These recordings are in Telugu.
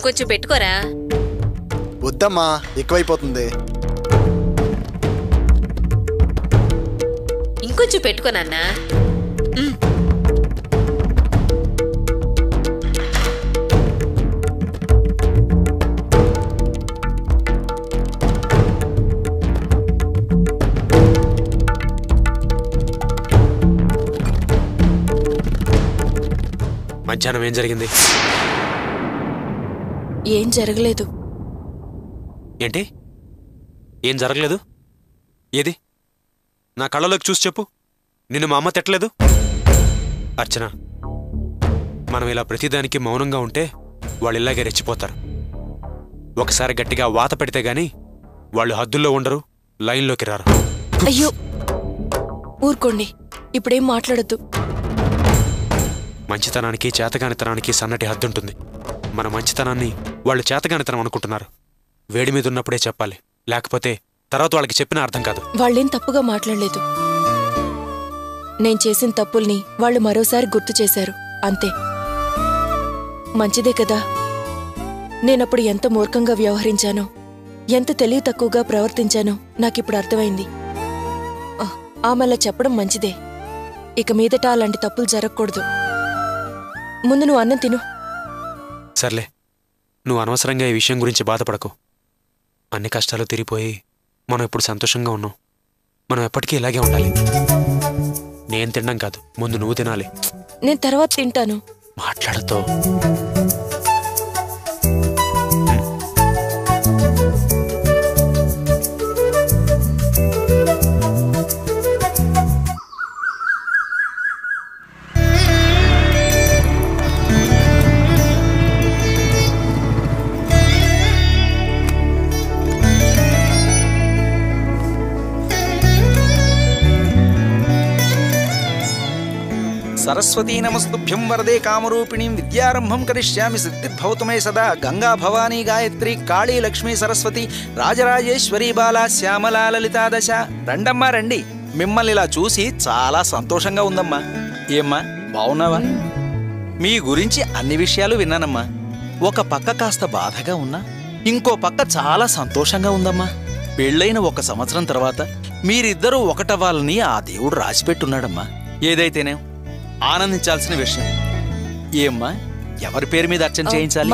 ఇంకొంచెం పెట్టుకోరా. వద్దమ్మా, ఎక్కువైపోతుంది. ఇంకొంచెం పెట్టుకోనన్నా. మధ్యాహ్నం ఏం జరిగింది? ఏం జరగలేదు. ఏంటి ఏం జరగలేదు? ఏది నా కళ్ళలోకి చూసి చెప్పు. నిన్ను మా అమ్మ తిట్టలేదు? అర్చన, మనం ఇలా ప్రతిదానికి మౌనంగా ఉంటే వాళ్ళు ఇలాగే రెచ్చిపోతారు. ఒకసారి గట్టిగా వాత పెడితే గాని వాళ్ళు హద్దుల్లో ఉండరు, లైన్లోకి రారు. అయ్యో ఊరుకోండి, ఇప్పుడేం మాట్లాడద్దు. మంచితనానికి చేతగానితనానికి సన్నటి హద్దుంటుంది. మన మంచితనాన్ని వాళ్ళు చేతగానితనం అనుకుంటున్నారు. వేడి మీద ఉన్నప్పుడే చెప్పాలి, లేకపోతే తర్వాత వాళ్ళకి చెప్పినా అర్థం కాదు. వాళ్ళేం తప్పుగా మాట్లాడలేదు. నేను చేసిన తప్పుల్ని వాళ్ళు మరోసారి గుర్తు చేశారు, అంతే. మంచిదే కదా. నేనప్పుడు ఎంత మూర్ఖంగా వ్యవహరించానో, ఎంత తెలివి తక్కువగా ప్రవర్తించానో నాకిప్పుడు అర్థమైంది. ఆమెలా చెప్పడం మంచిదే. ఇక మీదట అలాంటి తప్పులు జరగకూడదు. ముందు నువ్వు అన్నం తిను. సర్లే, నువ్వు అనవసరంగా ఈ విషయం గురించి బాధపడకు. అన్ని కష్టాలు తీరిపోయి మనం ఇప్పుడు సంతోషంగా ఉన్నాం. మనం ఎప్పటికీ ఇలాగే ఉండాలి. నేను తినడం కాదు, ముందు నువ్వు తినాలి. నేను తర్వాత తింటాను. మాట్లాడుతూ सरस्वती नमस्तुभ्यं वरदे कामरूपिणीं विद्यारंभं करिष्यामि सिद्धिर्भवतु मे सदा गंगा भवानी गायत्री काली लक्ष्मी सरस्वती राजराजेश्वरी बाला श्यामला ललिता दश రండమ్మా రండి మిమ్మల్ని ఇలా చూసి చాలా సంతోషంగా ఉందమ్మా ఏమ్మా బాగున్నావా మీ గురించి అన్ని విషయాలు విన్నానమ్మా ఒక పక్క కాస్త బాధగా ఉన్నా ఇంకో పక్క చాలా సంతోషంగా ఉందమ్మా పెళ్ళైన ఒక సంవత్సరం తర్వాత మీరిద్దరూ ఒకటవ్వాలని ఆ దేవుడు రాసిపెట్టున్నాడమ్మా ఏదైతేనే ఆనందించాల్సిన విషయం ఏమ్మా ఎవరి పేరు మీద అర్చన చేయించాలి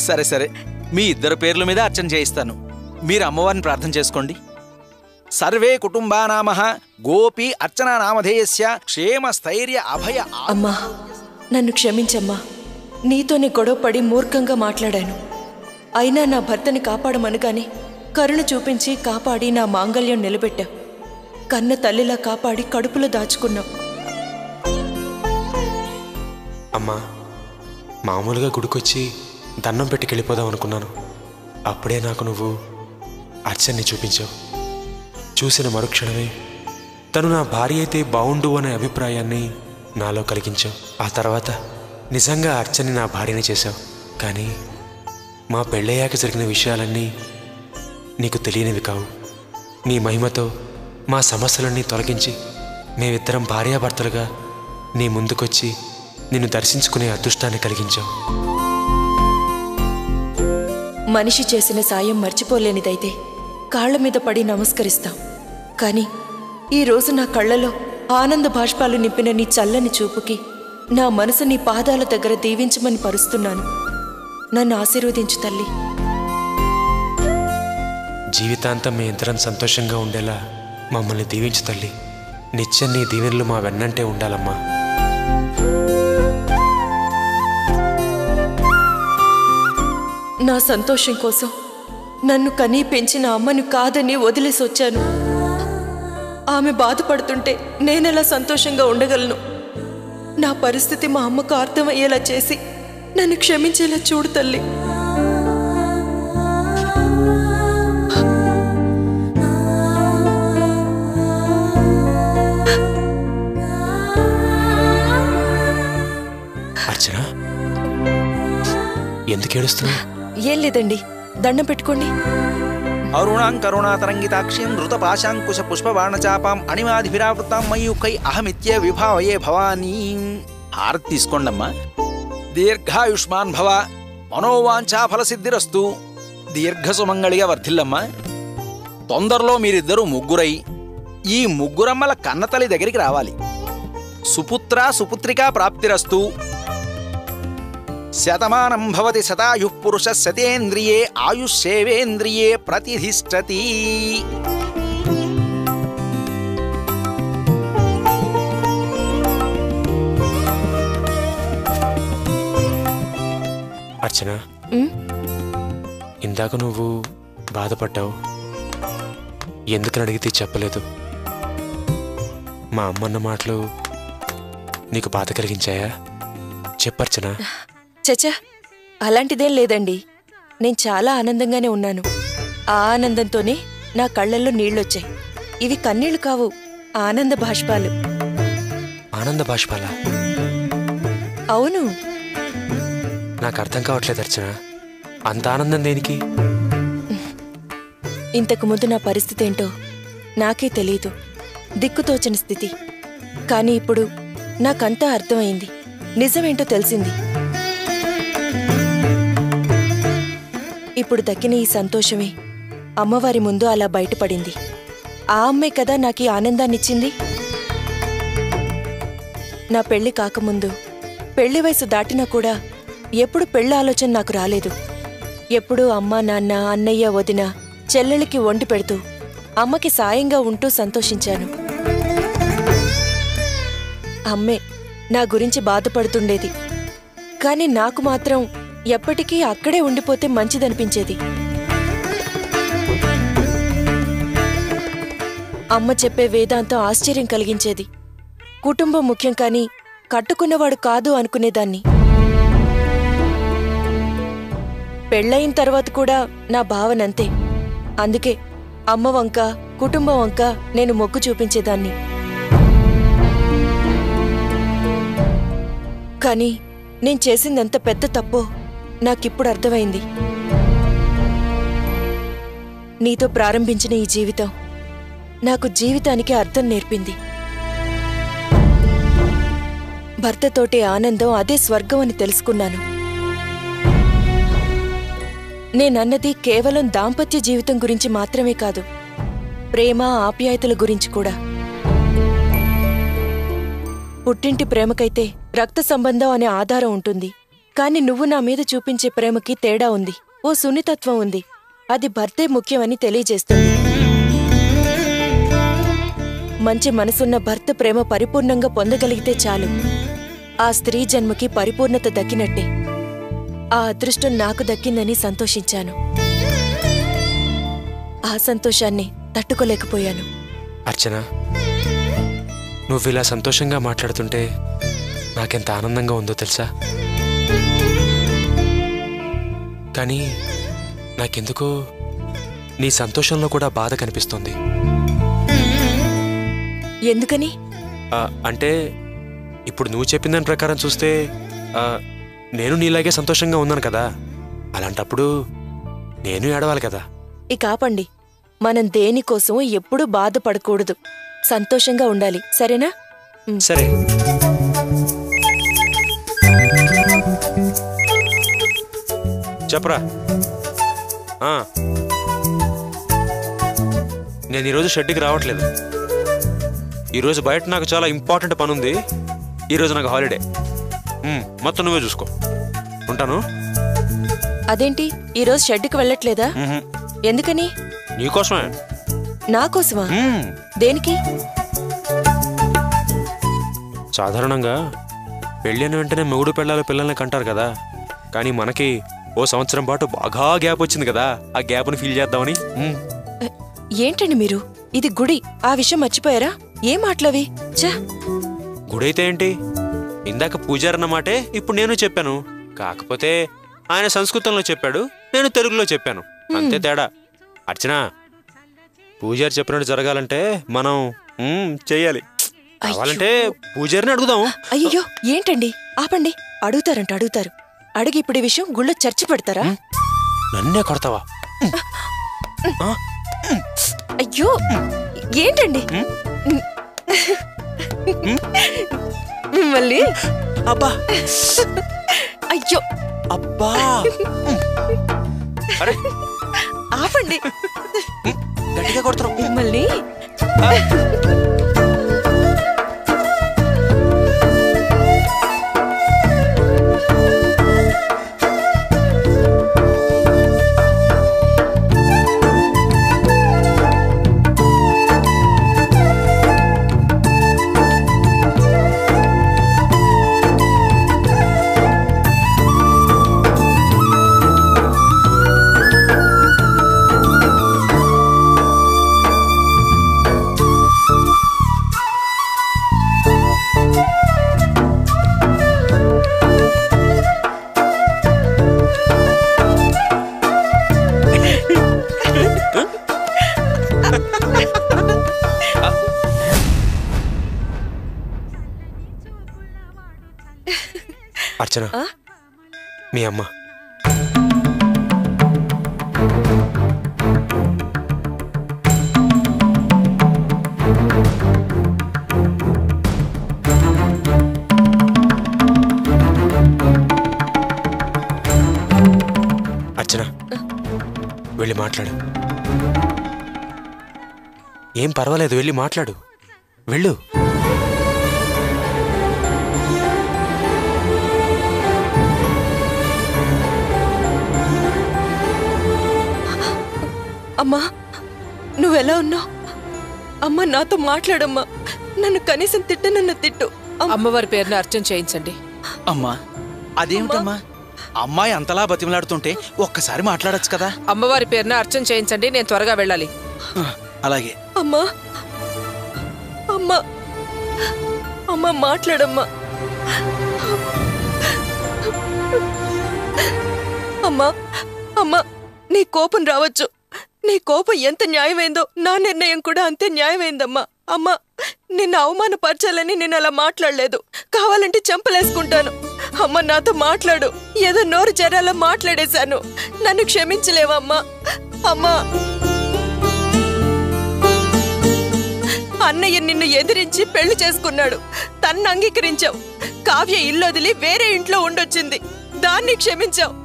సరే సరే మీ ఇద్దరు పేర్ల మీద అర్చన చేయిస్తాను మీరు అమ్మవారిని ప్రార్థన చేసుకోండి సర్వే కుటుంబానామః గోపి అర్చనా నామధేయస్య క్షేమ స్థైర్య అభయ అమ్మా నన్ను క్షమించమ్మా నీతోనే గొడవపడి మూర్ఖంగా మాట్లాడాను అయినా నా భర్తని కాపాడమనగానే కరుణ చూపించి కాపాడి నా మాంగళ్యం నిలబెట్టావు కన్న తల్లిలా కాపాడి కడుపులో దాచుకున్నావు అమ్మా మామూలుగా గుడికొచ్చి దండం పెట్టుకెళ్ళిపోదాం అనుకున్నాను అప్పుడే నాకు నువ్వు అర్చన్ని చూపించావు చూసిన మరుక్షణమే తను నా భార్య అయితే బావుండు అనే అభిప్రాయాన్ని నాలో కలిగించావు ఆ తర్వాత నిజంగా అర్చన్ని నా భార్యని చేశావు కానీ మా పెళ్ళయ్యాక జరిగిన విషయాలన్నీ నీకు తెలియనివి కావు నీ మహిమతో మా సమస్యలన్నీ తొలగించి మేమిద్దరం భార్యాభర్తలుగా నీ ముందుకొచ్చి నిన్ను దర్శించుకునే అదృష్టాన్ని కలిగించావు మనిషి చేసిన సాయం మర్చిపోలేనిదైతే కాళ్ల మీద పడి నమస్కరిస్తాం కానీ ఈరోజు నా కళ్ళలో ఆనంద బాష్పాలు నింపిన నీ చల్లని చూపుకి నా మనసు నీ పాదాల దగ్గర దీవించమని పరుస్తున్నాను నన్ను ఆశీర్వదించు తల్లి జీవితాంతం మీ ఇద్దరం సంతోషంగా ఉండేలా మమ్మల్ని దీవించు తల్లి నిత్యం నీ దీవెనలు మా వెన్నంటే ఉండాలమ్మా నా సంతోషం కోసం నన్ను కనీ పెంచిన అమ్మను కాదని వదిలేసి వచ్చాను ఆమె బాధపడుతుంటే నేనెలా సంతోషంగా ఉండగలను నా పరిస్థితి మా అమ్మకు అర్థమయ్యేలా చేసి నన్ను క్షమించేలా చూడు తల్లి అర్చన ఎందుకు ఏడుస్తున్నావు ఏం లేదండి దండం పెట్టుకోండి అరుణాం కరుణాతరంగితాక్షిం ధృతపాశాంకుశ పుష్పబాణచాపాం అణిమాదిభిరావృతాం మయూఖై అహమిత్య విభావయే భవానీ హారతి తీసుకోండమ్మా దీర్ఘాయుష్మాన్ భవ, మనోవాంఛా ఫలసిద్ధిరస్తు. దీర్ఘసుమంగళిగా వర్ధిల్లమ్మా. తొందరలో మీరిద్దరూ ముగ్గురై ఈ ముగ్గురమ్మల కన్నతల్లి దగ్గరికి రావాలి. సుపుత్ర సుపుత్రికా ప్రాప్తిరస్తు. శతమానం భవతి శతాయుః పురుష శతేంద్రియే ఆయుష్యేవేంద్రియే ప్రతిధిష్టతి. అర్చన, ఇందాక నువ్వు బాధపడ్డావు, ఎందుకని అడిగితే చెప్పలేదు. మా అమ్మన్న మాటలు నీకు బాధ కలిగించాయా? చెప్పర్చనా. చచ్చా, అలాంటిదేం లేదండి. నేను చాలా ఆనందంగానే ఉన్నాను. ఆ ఆనందంతోనే నా కళ్ళల్లో నీళ్లొచ్చాయి. ఇవి కన్నీళ్లు కావు, ఆనంద బాష్పాలు. ఆనంద బాష్పాలా? అవును. నాకు అర్థం కావట్లేదు అర్చన, అంత ఆనందం దేనికి? ఇంతకు ముందు నా పరిస్థితి ఏంటో నాకే తెలీదు, దిక్కుతోచని స్థితి. కానీ ఇప్పుడు నాకంతా అర్థమైంది, నిజమేంటో తెలిసింది. ఇప్పుడు దక్కిన ఈ సంతోషమే అమ్మవారి ముందు అలా బయటపడింది. ఆ అమ్మే కదా నాకు ఈ ఆనందాన్నిచ్చింది. నా పెళ్లి కాకముందు, పెళ్లి వయసు దాటినా కూడా ఎప్పుడు పెళ్లి ఆలోచన నాకు రాలేదు. ఎప్పుడూ అమ్మా నాన్న, అన్నయ్య, వదిన, చెల్లెళ్ళకి వండి పెడుతూ అమ్మకి సాయంగా ఉంటూ సంతోషించాను. అమ్మే నా గురించి బాధపడుతుండేది. కాని నాకు మాత్రం ఎప్పటికీ అక్కడే ఉండిపోతే మంచిదనిపించేది. అమ్మ చెప్పే వేదాంతం ఆశ్చర్యం కలిగించేది. కుటుంబం ముఖ్యం కాని కట్టుకున్నవాడు కాదు అనుకునేదాన్ని. పెళ్ళయిన తర్వాత కూడా నా భావనంతే. అందుకే అమ్మ వంక, కుటుంబం వంక నేను మొగ్గు చూపించేదాన్ని. కాని నేను చేసిందెంత పెద్ద తప్పో నాకిప్పుడు అర్థమైంది. నీతో ప్రారంభించిన ఈ జీవితం నాకు జీవితానికి అర్థం నేర్పింది. భర్తతోటి ఆనందం అదే స్వర్గం అని తెలుసుకున్నాను. నేనన్నది కేవలం దాంపత్య జీవితం గురించి మాత్రమే కాదు, ప్రేమ, ఆప్యాయతల గురించి కూడా. పుట్టింటి ప్రేమకైతే రక్త సంబంధం అనే ఆధారం ఉంటుంది. కాని నువ్వు నా మీద చూపించే ప్రేమకి తేడా ఉంది, ఓ సున్నితత్వం ఉంది. అది భర్తే ముఖ్యమని తెలియజేస్తుంది. మంచి మనసున్న భర్త ప్రేమ పరిపూర్ణంగా పొందగలిగితే చాలు, ఆ స్త్రీ జన్మకి పరిపూర్ణత దక్కినట్టే. ఆ అదృష్టం నాకు దక్కిందని సంతోషించాను. ఆ సంతోషాన్ని తట్టుకోలేకపోయాను. అర్చన, నువ్విలా సంతోషంగా మాట్లాడుతుంటే నాకెంత ఆనందంగా ఉందో తెలుసా? కానీ నాకెందుకో నీ సంతోషంలో కూడా బాధ కనిపిస్తుంది. ఎందుకని? అంటే ఇప్పుడు నువ్వు చెప్పిన దాని ప్రకారం చూస్తే నేను నీలాగే సంతోషంగా ఉన్నాను కదా, అలాంటప్పుడు నేను ఏడవాలి కదా. ఇక ఆపండి. మనం దేనికోసం ఎప్పుడూ బాధపడకూడదు, సంతోషంగా ఉండాలి, సరేనా? సరే. చెప్పరా. నేను ఈరోజు షెడ్కి రావట్లేదు. ఈరోజు బయట నాకు చాలా ఇంపార్టెంట్ పని ఉంది. ఈరోజు నాకు హాలిడే. మొత్తం నువ్వే చూసుకో. ఉంటాను. అదేంటి ఈరోజు షెడ్కి వెళ్ళట్లేదా? ఎందుకని? నీకోసమే. నాకోసమా? దేనికి? సాధారణంగా పెళ్ళైన వెంటనే మొగుడు పెళ్ళాలి పిల్లల్ని కంటారు కదా, కానీ మనకి ఓ సంవత్సరం పాటు బాగా గ్యాప్ వచ్చింది కదా, ఆ గ్యాప్ని ఫీల్ చేద్దామని. ఏంటండి మీరు? ఇది గుడి, ఆ విషయం మర్చిపోయారా? ఏం మాటలవి? గుడైతే ఏంటి, ఇందాక పూజారన్న మాటే ఇప్పుడు నేను చెప్పాను. కాకపోతే ఆయన సంస్కృతంలో చెప్పాడు, నేను తెలుగులో చెప్పాను, అంతే తేడా. అర్చన, పూజారి చెప్పినట్టు జరగాలంటే మనం చెయ్యాలి. కావాలంటే పూజారిని అడుగుదాం. అయ్యో ఏంటండి, ఆపండి. అడుగుతారు. అడిగి ఇప్పుడు ఈ విషయం గుళ్ళో చర్చ పెడతారా? నన్నే కొడతావా? అయ్యో ఏంటండి మిమ్మల్ని. అబ్బా అయ్యో అబ్బా అరే ఆపండి గట్టిగా కొడుతున్నావు. మిమ్మల్ని. అర్చన, మీ అమ్మ. అర్చన, వెళ్ళి మాట్లాడు. ఏం పర్వాలేదు, వెళ్ళి మాట్లాడు. వెళ్ళు. అమ్మా, నువ్వెలా ఉన్నావు? అమ్మ నాతో మాట్లాడమ్మా. నన్ను కనీసం తిట్టనన్న తిట్టు. అమ్మవారి పేరున అర్చన చేయించండి. అమ్మా, అదేమిటమ్మా, అమ్మాయి అంతలా బతిమలాడుతుంటే ఒక్కసారి మాట్లాడొచ్చు కదా. అమ్మవారి పేరున అర్చన చేయించండి, నేను త్వరగా వెళ్ళాలి. అలాగే. అమ్మా, అమ్మా, అమ్మా మాట్లాడమ్మా. అమ్మా, అమ్మా, నీ కోపం రావచ్చు. నీ కోపం ఎంత న్యాయమైందో నా నిర్ణయం కూడా అంతే న్యాయమైందమ్మా. అమ్మా, నిన్ను అవమానపరచాలని నేను అలా మాట్లాడలేదు. కావాలంటే చంపలేసుకుంటాను. అమ్మ నాతో మాట్లాడు. ఏదో నోరు జరాలా మాట్లాడేశాను. నన్ను క్షమించలేవమ్మా. అమ్మా, అన్నయ్య నిన్ను ఎదిరించి పెళ్లి చేసుకున్నాడు. తన్ను అంగీకరించావు. కావ్య ఇల్లు వదిలి వేరే ఇంట్లో ఉండొచ్చింది. దాన్ని క్షమించావు.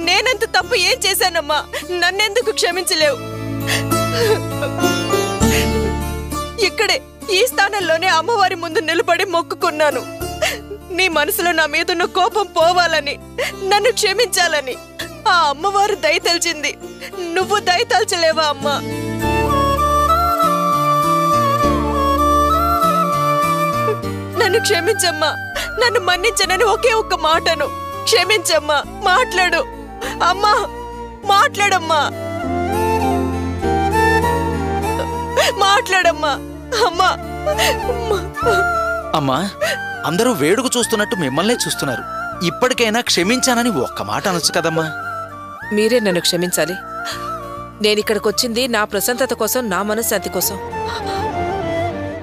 నేనంత తప్పు ఏం చేశానమ్మా? నన్నెందుకు క్షమించలేవు? ఇక్కడే ఈ స్థానంలోనే అమ్మవారి ముందు నిలబడి మొక్కుకున్నాను. నీ మనసులో నా మీదున్న కోపం పోవాలని, నన్ను క్షమించాలని. ఆ అమ్మవారు దయతలిచింది. నువ్వు దయతల్చలేవా అమ్మా? నన్ను క్షమించమ్మా. నన్ను మన్నించనని ఒకే ఒక్క మాటను. క్షమించమ్మా. మాట్లాడు అమ్మా, మాట్లాడమ్మా, మాట్లాడమ్మా. అమ్మా, అమ్మా, అందరూ వేడుకు చూస్తున్నట్టు మిమ్మల్నే చూస్తున్నారు. ఇప్పటికైనా క్షమించానని ఒక్క మాట అనొచ్చు కదమ్మా. మీరే నన్ను క్షమించాలి. నేనిక్కడికొచ్చింది నా ప్రశాంతత కోసం, నా మనశ్శాంతి కోసం.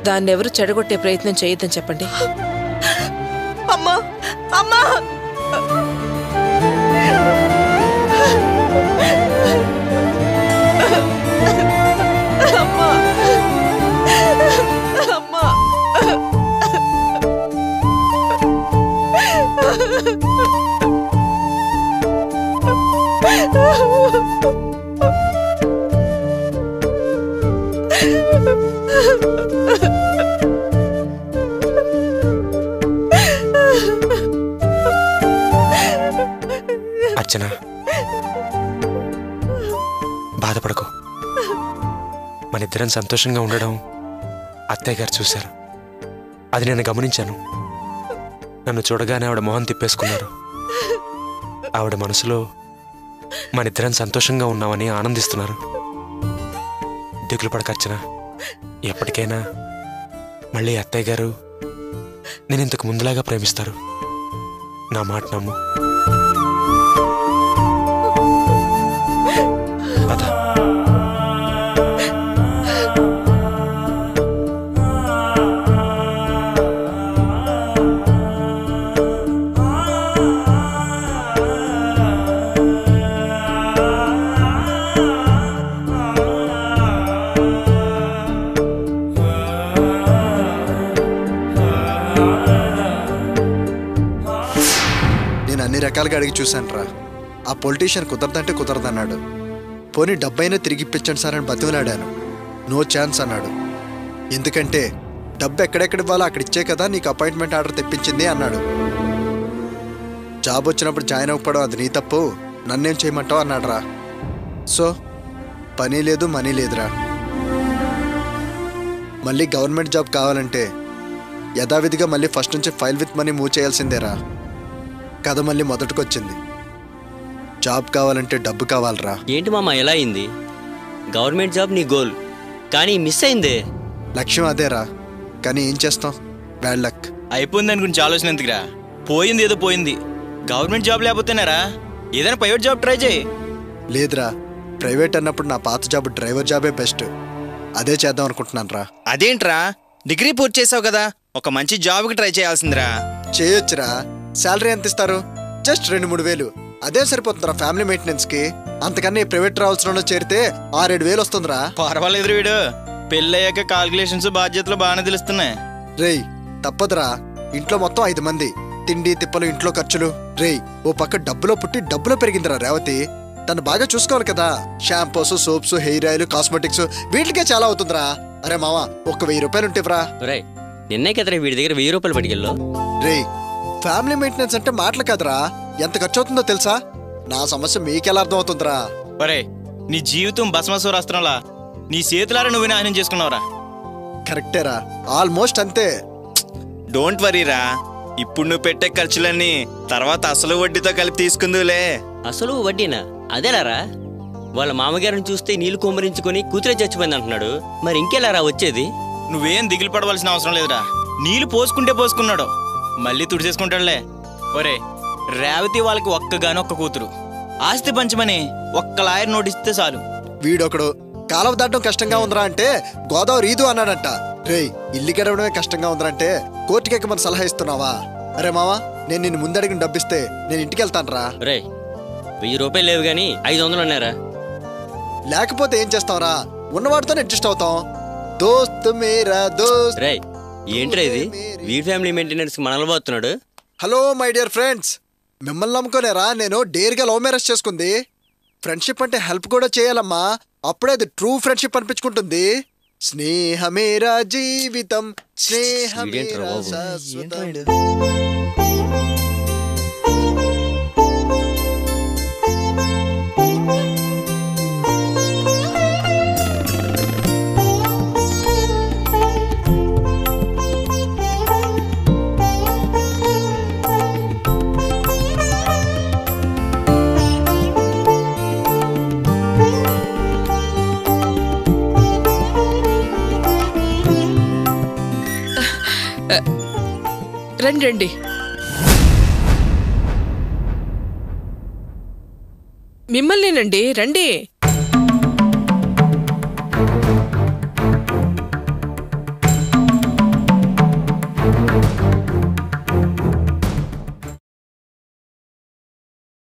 దాన్నెవరూ చెడగొట్టే ప్రయత్నం చేయొద్దని చెప్పండి. అమ్మా, అమ్మా, అమ్మా, అమ్మా. అర్చన, బాధపడకు. మనిద్దరం సంతోషంగా ఉండడం అత్తయ్య గారు చూశారు. అది నేను గమనించాను. నన్ను చూడగానే ఆవిడ మొహం తిప్పేసుకున్నారు. ఆవిడ మనసులో మనిద్దరం సంతోషంగా ఉన్నామని ఆనందిస్తున్నారు. దిగులు పడక అర్చన. ఎప్పటికైనా మళ్ళీ అత్తయ్య గారు నేను ఇంతకు ముందులాగా ప్రేమిస్తారు. నా మాట నమ్ము. పద. నేను అన్ని రకాలుగా అడిగి చూశానురా. ఆ పొలిటీషియన్ కుదరదంటే కుదరదన్నాడు. పోనీ డబ్బైనా తిరిగి ఇప్పించండి సార్ అని బతిమలాడాను. నో ఛాన్స్ అన్నాడు. ఎందుకంటే డబ్బు ఎక్కడెక్కడ ఇవ్వాలో అక్కడ ఇచ్చే కదా నీకు అపాయింట్మెంట్ ఆర్డర్ తెప్పించింది అన్నాడు. జాబ్ వచ్చినప్పుడు జాయిన్ అవ్వడం అది నీ తప్పు, నన్నేం చేయమంటావు అన్నాడురా. సో పని లేదు మనీ లేదురా. మళ్ళీ గవర్నమెంట్ జాబ్ కావాలంటే యథావిధిగా మళ్ళీ ఫస్ట్ నుంచి ఫైల్ విత్ మనీ మూవ్ చేయాల్సిందేరా. కథ మళ్ళీ మొదటికొచ్చింది. జాబ్ కావాలంటే డబ్బు కావాలరా. ఏంటి మామ ఎలా అయింది? గవర్నమెంట్ జాబ్ నీ గోల్, కానీ మిస్ అయిందే. లక్ష్యం అదేరా, కానీ ఏం చేస్తాం, బ్యాడ్ లక్. అయిపోయింది దాని గురించి ఆలోచన ఎందుకురా? పోయింది ఏదో పోయింది. గవర్నమెంట్ జాబ్ లేకపోతేనారా ఏదైనా ప్రైవేట్ జాబ్ ట్రై చేయి. లేదురా, ప్రైవేట్ అన్నప్పుడు నా పాత జాబ్ డ్రైవర్ జాబే బెస్ట్. అదే చేద్దాం అనుకుంటున్నాను రా. అదేంట్రా, డిగ్రీ పూర్తి చేసావు కదా, ఒక మంచి జాబ్కి ట్రై చేయాల్సిందిరా. చేయొచ్చురా. శాలరీ ఎంత ఇస్తారు? జస్ట్ 2-3 వేలు. అదే సరిపోతుందిరా ఫ్యామిలీ మెయింటెనెన్స్ కి. అంతకన్నా ఈ ప్రైవేట్ ట్రావెల్స్ చేరితే 6-7 వేలు వస్తుందిరా. పర్వాలేదు వీడు, పెళ్ళయ్యాక కాల్కులేషన్స్ బాధ్యతలు బాగానే తెలుస్తున్నాయి. రేయ్ తప్పదురా, ఇంట్లో మొత్తం 5 మంది, తిండి తిప్పలు ఇంట్లో ఖర్చులు. రేయ్ ఓ పక్క డబ్బులో పుట్టి డబ్బులో పెరిగిందిరా రేవతి. తను బాగా చూసుకోవాలి కదా. Shampoos, soaps, hair oil, cosmetics వీటికే చాలా అవుతుందిరా. అరే మావా, ఒక 1000 రూపాయలు ఉంటేవరా. రై నిన్నే కదరా వీడి దగ్గర 1000 రూపాయలు పట్టుకెళ్ళు. రేయ్ ఫ్యామిలీ మెయింటెనెన్స్ అంటే మాటలు కాదురా, ఎంత ఖర్చు అవుతుందో తెలుసా? నా సమస్య మీకెలా అర్థం అవుతుందిరా? ఒరే, నీ జీవితం భస్మసూర అస్త్రంలా నీ చేతులారా నువ్వే నాశనం చేసుకున్నావురా. కరెక్టేరా, ఆల్మోస్ట్ అంతే. డోంట్ వరీరా, ఇప్పుడు నువ్వు పెట్టే ఖర్చులన్నీ తర్వాత అసలు వడ్డీతో కలిపి తీసుకుందులే. అసలు వడ్డీనా? అదేలారా, వాళ్ళ మామగారిని చూస్తే నీళ్లు కుమ్మరించుకొని కూతురే చచ్చిపోయింది అంటున్నాడు. మరి ఇంకెలారా వచ్చేది? నువ్వేం దిగులు పడవలసిన అవసరం లేదురా. నీళ్లు పోసుకుంటే పోసుకున్నాడు, మళ్ళీ తుడిచేసుకుంటాడులే. ఒరే, రేవతి వాళ్ళకి ఒక్క కూతురు. ఆస్తి పంచమని ఒక్క లాయర్ నోటిస్తే చాలు. వీడొకడు కాలువ దాటడం కష్టంగా ఉందిరా అంటే గోదావరి ఈదు అన్నాడంట. రేయ్ ఇల్లు గడవడమే కష్టంగా ఉందిరా అంటే కోర్టుకి ఎక్కమని సలహా ఇస్తున్నావా? అరే మావా, నేను నిన్ను ముందడిగిన డబ్బిస్తే నేను ఇంటికి వెళ్తానురా. రే 1000 రూపాయలు లేవు గానీ 500 అన్నారా? లేకపోతే ఏం చేస్తావురా, ఉన్నవాడితోనే అడ్జస్ట్ అవుతాం. దోస్త్ మేరా దోస్త్. రే ఏంట్రా ఇది, వీడి ఫ్యామిలీ మెయింటెనెన్స్ మనల్ని పోతున్నాడు. హలో మై డియర్ ఫ్రెండ్స్, మిమ్మల్ని నమ్ముకోనేరా నేను డేర్గా లవ్ మ్యారేజ్ చేసుకుంది. ఫ్రెండ్షిప్ అంటే హెల్ప్ కూడా చేయాలమ్మా, అప్పుడే అది ట్రూ ఫ్రెండ్షిప్ అనిపించుకుంటుంది. స్నేహమేరా జీవితం, స్నేహమేరా శాశ్వతం. రండి. మిమ్మల్నేనండి, రండి.